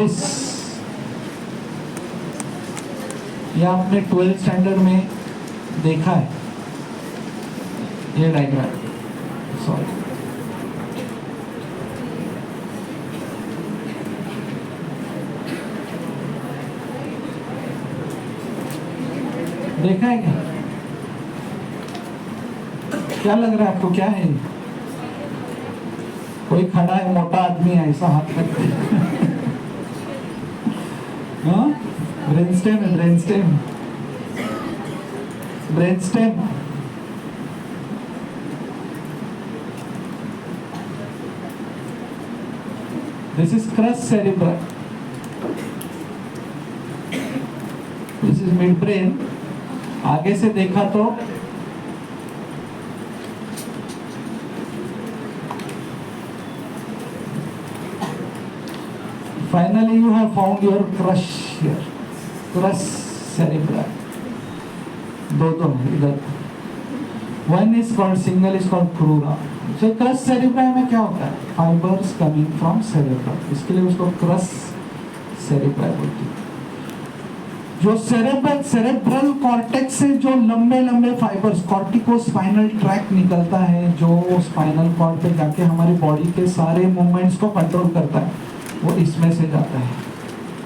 This, ये आपने 12th standard में देखा है ये डायग्राम, सॉरी देखा है क्या लग रहा है आपको, क्या है? कोई खड़ा है मोटा आदमी है ऐसा हाथ करके हाँ, ब्रेनस्टेम है, brainstem, brainstem. This is cross cerebrum, this is mid brain. आगे से देखा तो finally you have found your crush here, crus cerebri, दो इधर, one is called, single is called crura। so crus cerebri में क्या होता है? fibers coming from cerebrum, इसके लिए उसको crus cerebri बोलते हैं। जो सेरेब्रल कॉर्टेक्स से जो लंबे लंबे फाइबर्स, कॉर्टिको स्पाइनल ट्रैक निकलता है जो स्पाइनल कॉर्ड पे जाके हमारी बॉडी के सारे मूवमेंट्स को कंट्रोल करता है, वो इसमें से जाता है,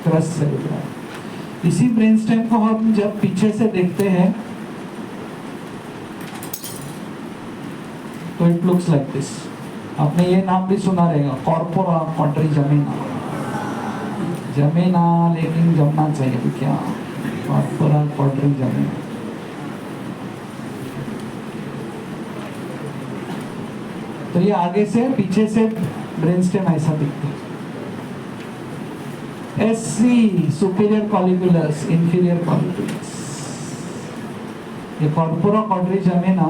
क्रस सेरेब्रम। इसी ब्रेनस्टेम को हम जब पीछे से देखते हैं तो इट लुक्स लाइक दिस। आपने ये नाम भी सुना रहेगा, कॉर्पोरा क्वाड्रिजेमिना, जमेना लेकिन जमना चाहिए क्या, कॉर्पोरा क्वाड्रिजेमिना। तो ये आगे से पीछे से ब्रेनस्टेम ऐसा दिखता है। SC superior colliculus, inferior colliculus. ये corpora quadrigemina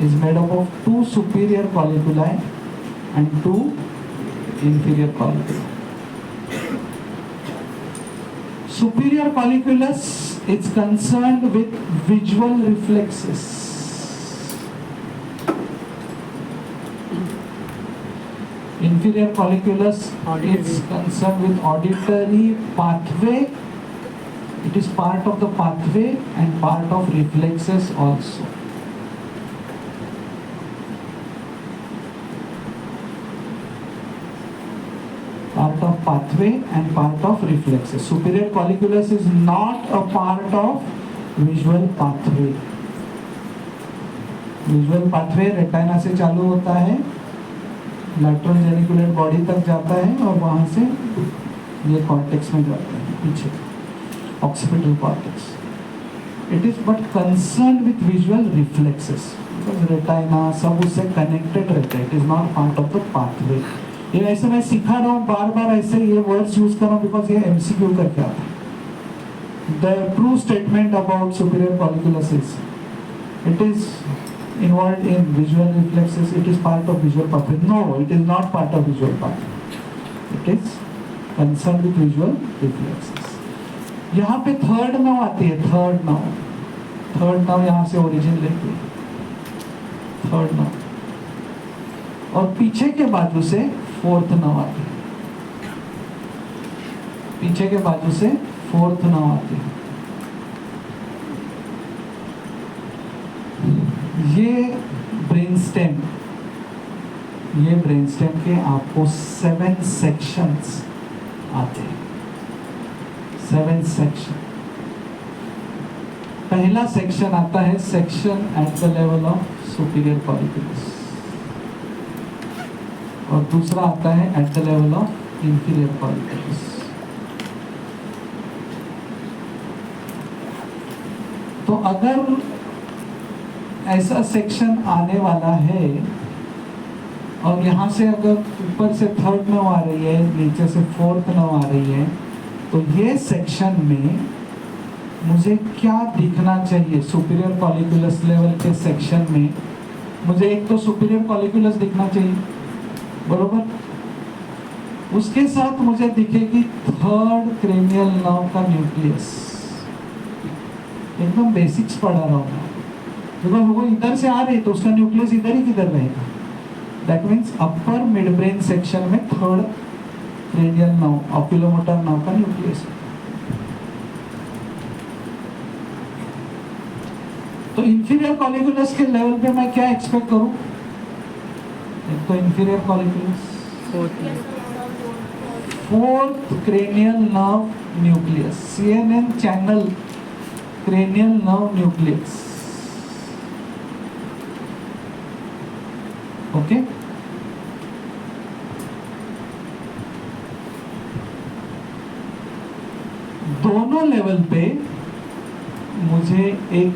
is made up of 2 superior colliculi and 2 inferior colliculi. Superior colliculus is concerned with visual reflexes. Inferior colliculus is concerned with auditory pathway. It is part of the pathway and part of reflexes also. Part of pathway and part of reflexes. Superior colliculus is not a part of visual pathway. Visual pathway retina से चालू होता है, lateral geniculate body तक जाता है और वहां से ये कॉर्टेक्स में जाता है पीछे, occipital cortex. It is but concern with visual reflexes, because retina सब उससे कनेक्टेड रहता है। It is not part of the pathway. ये ऐसे मैं सिखा रहा हूँ बार बार ऐसे ये वर्ड्स यूज कर रहा हूँ बिकॉज ये एमसीक्यू करके आता है। The true statement about superior colliculus is it is involved in visual reflexes, it is part of visual pathway. No, it is not part of visual pathway. It is concerned with visual reflexes. यहाँ पे third nerve आती है, third nerve यहाँ से origin लेती है, third nerve. और पीछे के बाजू से फोर्थ नर्व आती है, पीछे के बाजू से फोर्थ नर्व आती है। ये ब्रेनस्टेम के आपको 7 सेक्शंस आते हैं, 7 सेक्शन। पहला सेक्शन आता है section at the level of superior colliculus, और दूसरा आता है at the level of inferior colliculus. तो अगर ऐसा सेक्शन आने वाला है और यहाँ से अगर ऊपर से थर्ड नर्व आ रही है, नीचे से फोर्थ नर्व आ रही है, तो ये सेक्शन में मुझे क्या दिखना चाहिए? सुपीरियर कॉलिकुलस लेवल के सेक्शन में मुझे एक तो सुपीरियर कॉलिकुलस दिखना चाहिए, बरोबर। उसके साथ मुझे दिखेगी थर्ड क्रेनियल नर्व का न्यूक्लियस। एकदम बेसिक्स पढ़ा रहा हूँ, वो इधर से आ रही तो उसका न्यूक्लियस इधर ही किधर रहेगा। That means upper midbrain section में third cranial nerve, oculomotor nerve का न्यूक्लियस है। तो इंफीरियर कॉलिकुलस के लेवल पे मैं क्या एक्सपेक्ट करूं? एक तो inferior colliculus, fourth cranial nerve nucleus, CNN channel cranial nerve nucleus. Okay, दोनों लेवल पे मुझे एक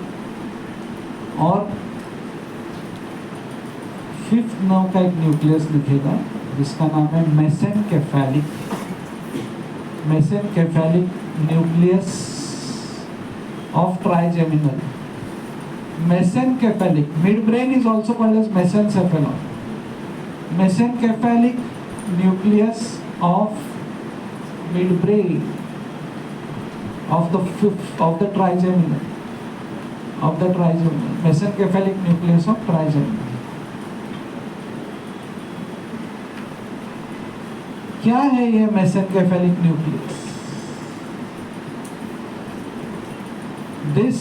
और फिफ्थ नर्व का एक न्यूक्लियस दिखेगा जिसका नाम है mesencephalic nucleus of trigeminal. Mesencephalic, midbrain is also called as mesencephalon. Mesencephalic nucleus of midbrain of the trigeminal, mesencephalic nucleus of trigeminal। क्या है ये mesencephalic nucleus? This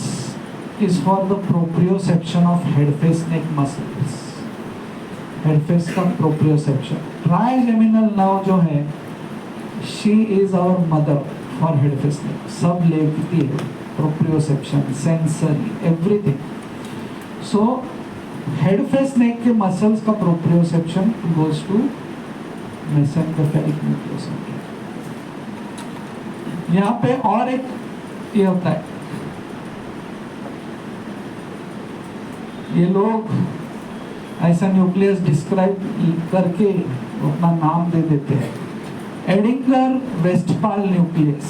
is for the proprioception of head face neck muscles, head face का proprioception। trigeminal nerve जो है, she is our mother for head face neck, सब लेती है proprioception, sensory, everything। so head face neck के muscles का proprioception goes to mesencephalic nucleus। यहाँ पे और एक ये होता है, ये लोग ऐसा न्यूक्लियस डिस्क्राइब करके अपना नाम दे देते हैं, Edinger Westphal nucleus.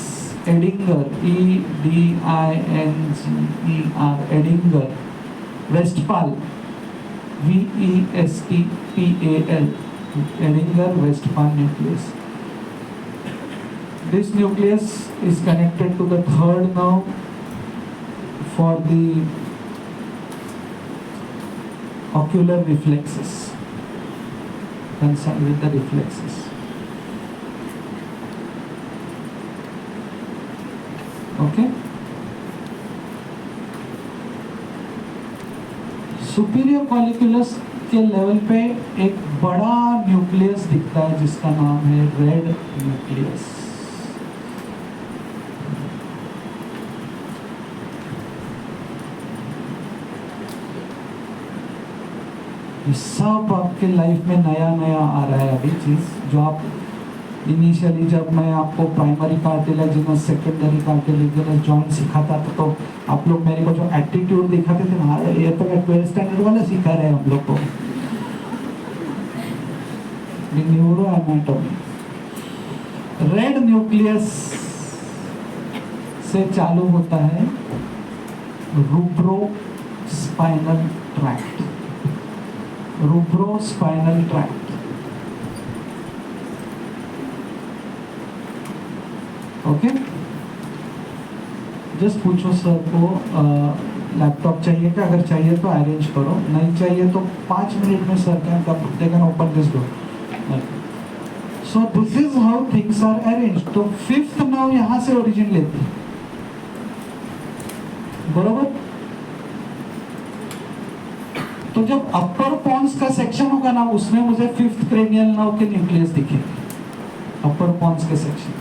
Edinger, EDINGER, Edinger Westphal, VESTPAL, Edinger Westphal nucleus. This nucleus is connected to the third nerve for the ocular reflexes, concerned with the reflexes। Okay? Superior colliculus के level पे एक बड़ा nucleus दिखता है जिसका नाम है red nucleus. ये सब आपके लाइफ में नया नया आ रहा है अभी चीज, जो आप इनिशियली जब मैं आपको primary cartilaginous, secondary cartilaginous joint सिखाता था तो आप लोग मेरे को जो एटीट्यूड दिखाते थे ना, ये तो मैं 12th स्टैंडर्ड वाला सिखा रहे हैं हम लोग को। न्यूरो एनाटॉमी, रेड न्यूक्लियस से चालू होता है rubrospinal tract. Rubrospinal tract, okay. Just पूछो सर को लैपटॉप चाहिए क्या? अगर चाहिए तो अरेंज करो, नहीं चाहिए तो 5 मिनट में sir can open this door. So this is how things are arrange. तो फिफ्थ नर्व यहां से ओरिजिन लेती है, बरोबर। तो जब अपर पॉन्स का सेक्शन होगा ना, उसमें मुझे फिफ्थ क्रेनियल नर्व के न्यूक्लियस दिखेंगे, अपर पॉन्स के सेक्शन।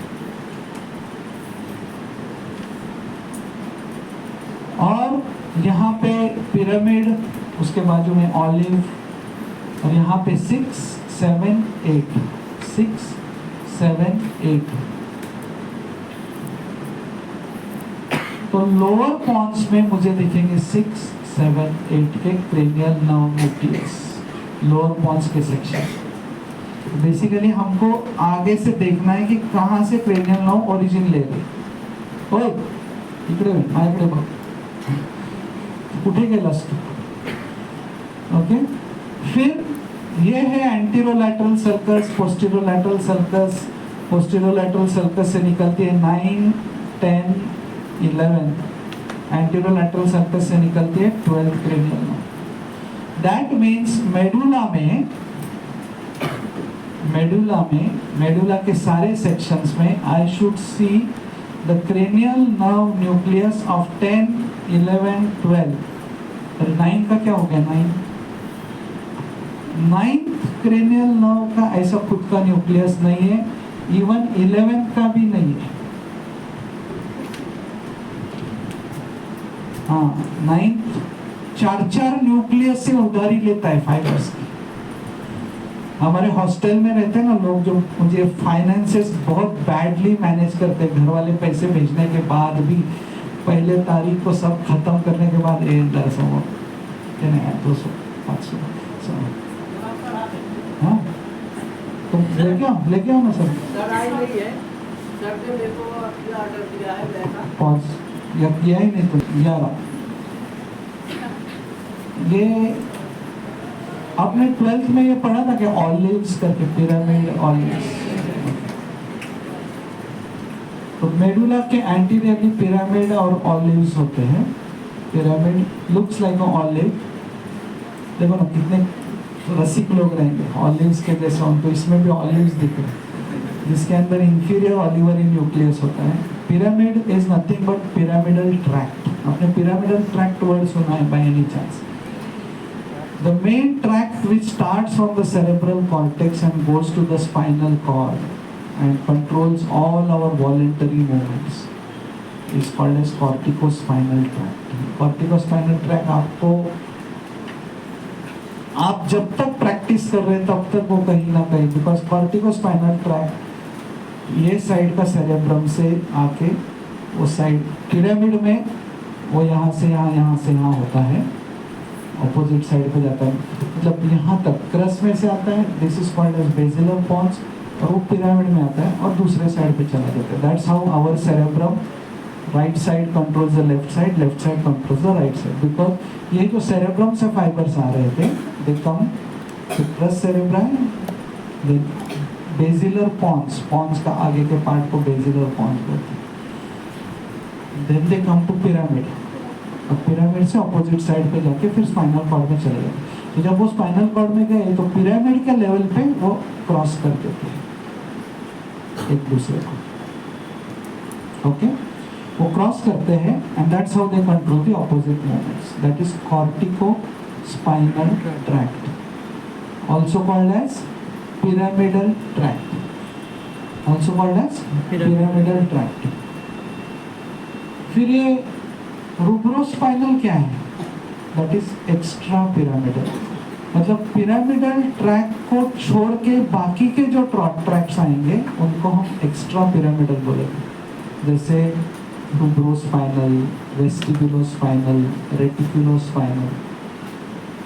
और यहाँ पे पिरामिड, उसके बाजू में ऑलिव, और यहाँ पे 6, 7, 8, 6, 7, 8। तो लोअर पॉन्स में मुझे दिखेंगे 6, 7, 8 के cranial nerve nucleus, lower pons के सेक्शन। बेसिकली हमको आगे से देखना है कि कहाँ से क्रेनियल नर्व ओरिजिन ले गई। ओए इकडे माझ्याकडे बघ, कुठे गेलास तू? ओके। फिर ये है एंटीरोलैटरल सर्कस, पोस्टीरोलैटरल सर्कस। पोस्टीरोलैटरल सर्कस से निकलती है 9, 10, 11। एंटीरोलैटरल सर्कस से निकलती है 12 cranial nerve. That means medulla में मेडुला के सारे सेक्शंस में I should see the cranial nerve nucleus of 10, 11, 12। 9 का क्या हो गया? 9th क्रेनियल नर्व का ऐसा खुद का न्यूक्लियस नहीं है, इवन 11 का भी नहीं है। हाँ, 9th 4 न्यूक्लियस से उधारी लेता है फाइबर्स की। हमारे हॉस्टल में रहते हैं ना लोग, जो मुझे फाइनेंसेस बहुत बैडली मैनेज करते हैं, घर वाले पैसे भेजने के बाद भी पहले तारीख को सब खत्म करने के बाद 200, 500। हाँ, तो लेके आओ ना सर। पॉज या किया ही नहीं तो 11। ये आपने 12th में ये पढ़ा था कि ऑलिव्स करके, पिरामिड ऑलिव्स। तो मेडुला के एंटीरियरली पिरामिड और ऑलिव्स होते हैं। Pyramid looks like olive. देखो ना कितने रसिक लोग रहेंगे ऑलिव्स के जैसे, उनको इसमें भी ऑलिव्स दिख रहे हैं, जिसके अंदर इंफीरियर ऑलिवरी न्यूक्लियस होता है। Pyramid is nothing but pyramidal tract. आपने पिरामिडल ट्रैक्ट वर्ड सुना है by any chance? The main tract which starts from the cerebral cortex and goes to the spinal cord and controls all our voluntary movements is called as corticospinal tract. Corticospinal tract आपको, आप जब तक practice कर रहे हैं तब तक वो कहीं ना कहीं, बिकॉज corticospinal tract ये साइड का सेरेब्रम से आके वो साइड पिरामिड में वो यहाँ से यहाँ होता है, ऑपोजिट साइड पे जाता है, मतलब यहाँ तक क्रस में से आता है, this is called as basilar pons, और वो पिरामिड में आता है और दूसरे साइड पे चला जाता है। That's how our cerebrum right side controls the left side controls the right side, because ये जो सेरेब्रम से फाइबर्स आ रहे थे, they come to crus cerebrum, then basilar pons, pons का आगे के पार्ट को बेसिलर पॉन्स बोलते हैं, then they come to pyramid, और पिरामिड से ऑपोजिट साइड पे जाके फिर स्पाइनल कॉर्ड में चले गए। तो जब वो स्पाइनल कॉर्ड में गए तो पिरामिड के लेवल पे वो क्रॉस कर देते हैं एक दूसरे को, ओके, वो क्रॉस करते हैं, and that's how they control the opposite movements, that is cortico spinal tract, also called as pyramidal tract, also called as pyramidal tract. फिर ये रूब्रोस्पाइनल क्या है? दैट इज एक्स्ट्रा पिरामिडल, मतलब पिरामिडल ट्रैक को छोड़ के बाकी के जो ट्रैक्स आएंगे उनको हम एक्स्ट्रा पिरामिडल बोलेंगे, जैसे रूब्रोस्पाइनल, वेस्टिबुलोस्पाइनल, रेटिकुलोस्पाइनल।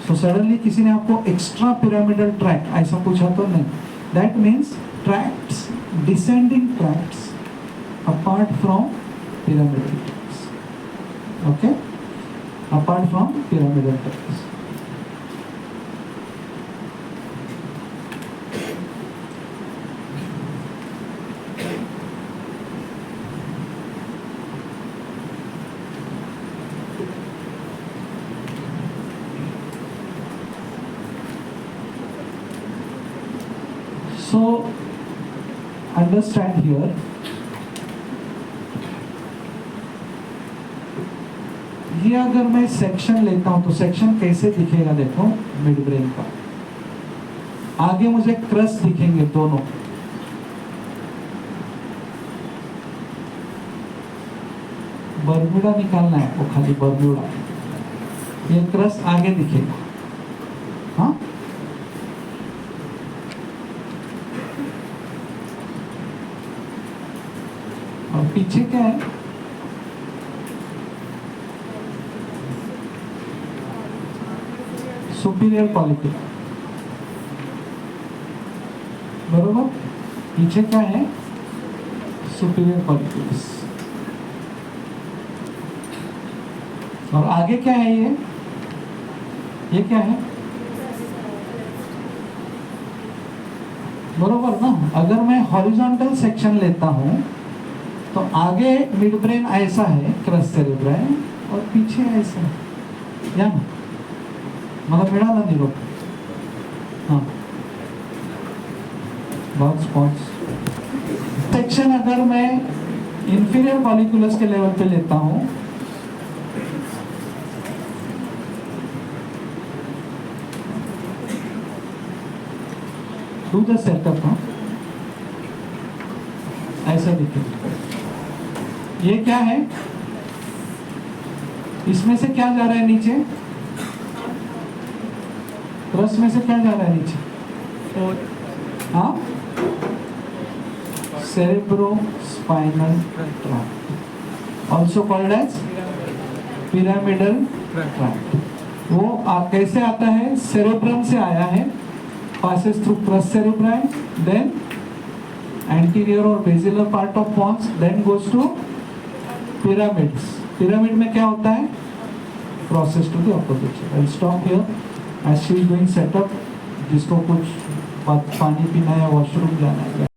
सो सडनली किसी ने आपको एक्स्ट्रा पिरामिडल ट्रैक ऐसा पूछा तो नहीं, that means tracts, descending tracts apart from pyramidal tracts, okay, apart from pyramidal tracts. So understand here, ये अगर मैं सेक्शन लेता हूं तो सेक्शन कैसे दिखेगा? देखो, मिड ब्रेन का आगे मुझे क्रस दिखेंगे दोनों, बर्म्यूडा निकालना है वो, खाली बर्म्यूडा, ये क्रस आगे दिखेगा, हाँ, और पीछे क्या है? सुपीरियर कॉलिक्यूल, बरोबर, पीछे क्या है? सुपीरियर कॉलिक्यूलस, और आगे क्या है? ये क्या है? बरोबर ना? अगर मैं हॉरिजॉन्टल सेक्शन लेता हूं तो आगे मिड ब्रेन ऐसा है, क्रस सेरेब्रम, और पीछे ऐसा है, या ना? मला मिळाला निरोप, हां, बहुत स्पॉट्स। सेक्शन अगर मैं इंफीरियर कॉलिकुलस के लेवल पे लेता हूँ, डू द सेटअप ना, ऐसा दिखेगा। ये क्या है, इसमें से क्या जा रहा है नीचे, रस में से क्या जा रहा है नीचे, हाँ, cerebrospinal tract, also called as pyramidal tract। वो कैसे आता है, सेरेब्रम से आया है, passes through crus cerebri, then anterior or basilar part of pons, then goes to pyramids। pyramid में क्या होता है, process to the opposite side। I'll stop here as she is doing setup। जिसको कुछ पानी पीना है, वॉशरूम जाना है।